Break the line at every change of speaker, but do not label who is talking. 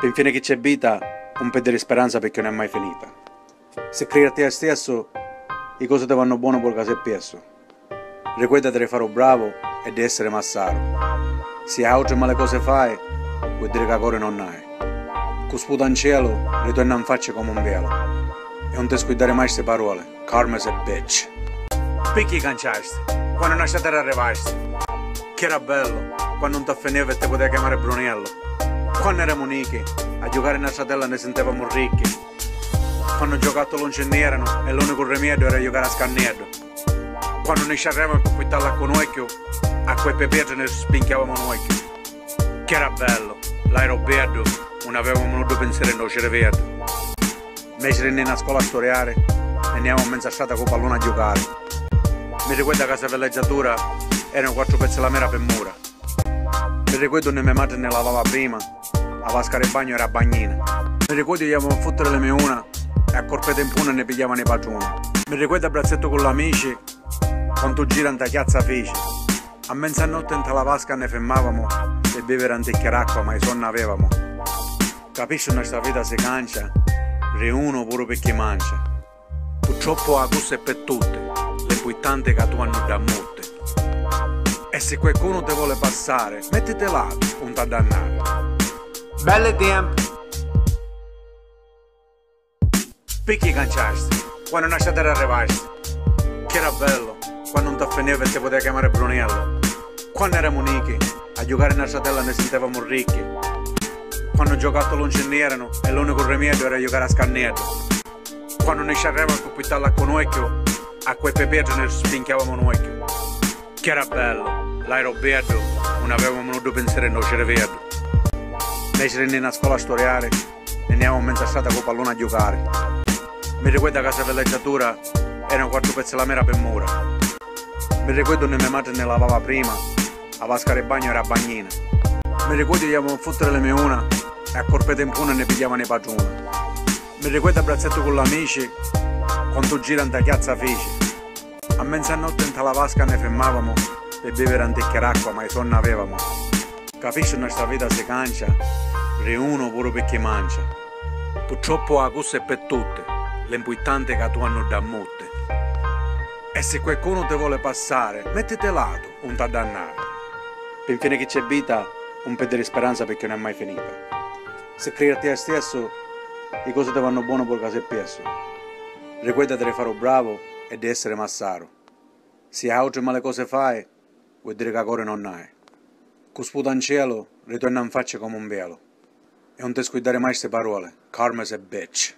Infine che c'è vita, non perdere speranza perché non è mai finita. Se credi a te stesso, le cose ti vanno buone per caso e peso. Ricorda di fare bravo e di essere massaro. Se altre male cose fai, vuol dire che ancora non hai. Con sputa in cielo, ritorna in faccia come un velo. E non ti scordare mai queste parole, karma is a bitch. Perché canciasti, quando nasci a terra arrivasti? Che era bello, quando non ti affiniva e ti potevi chiamare Brunello. Quando eravamo unichi, a giocare in stradella ne sentivamo ricchi. Quando giocattoli non c'erano e l'unico rimedio era giocare a scannetto. Quando ne sciarravamo per pittarla con occhio, a quei pepetti ne spinchiavamo noi. Che era bello, l'aerobello, non avevamo venuto pensiero in non c'era verde. Invece di andare a scuola a storiare, andiamo in mezza strada con il pallone a giocare. Mi ricordo a casa villeggiatura erano 4 pezzi di mera per mura. Mi ricordo che mia madre ne lavava prima, a vascare il bagno era a bagnina. Mi ricordo che andavamo a fottere le meuna e a corpete in puna ne pigliavano i padroni. Mi ricordo a braccetto con gli amici, quando girano da chiazza fece. A mezzanotte in la vasca ne fermavamo per bere anticchiare acqua, ma i sonno avevamo. Capisci, nostra vita si cancia, riuno pure per chi mangia. Purtroppo la cosa è per tutte, le importanti che tu hanno da molte. E se qualcuno ti vuole passare, mettete là, non ti dannare.
Belle tempi.
Perché canciasti, quando nasci a terra arrivasti? Che era bello, quando non ti affiniva e ti potevi chiamare Brunello. Quando eravamo unichi, a giocare in stradella ne sentivamo ricchi. Quando giocattoli non c'erano e l'unico rimedio era giocare a scannetto. Quando ne sciarravamo per pittarla con occhio, a quei pepetti ne spinchiavamo noi. Che era bello, l'aerobello, non avevamo venuto pensiero in non c'era verde. Invece di andare a scuola a storiare, andiamo in mezza strada con il pallone a giocare. Mi ricordo a casa villeggiatura erano 4 pezzi di mera per mura. Mi ricordo che mia madre ne lavava prima, a vascare il bagno era a bagnina. Mi ricordo che andavamo a fottere le meuna e a corpete in puna ne pigliavano i padroni. Mi ricordo a braccetto con gli amici, quando girano da chiazza fece. A mezzanotte in la vasca ne fermavamo per bere anticchiare acqua, ma i sonno avevamo. Capisci, nostra vita si cancia, riuno pure per chi mangia. Purtroppo la cosa è per tutte, l'importante è che tu hanno da molte. E se qualcuno ti vuole passare, mettete lato, non ti dannare. Infine che c'è vita, non perdere speranza perché non è mai finita. Se credi a te stesso, le cose ti vanno buone per caso e peso. Ricordati di fare bravo e di essere massaro. Se altre male cose fai, vuol dire che ancora non hai. Con sputa in cielo, ritorna in faccia come un velo. E non ti scordare mai queste parole, karma is a bitch.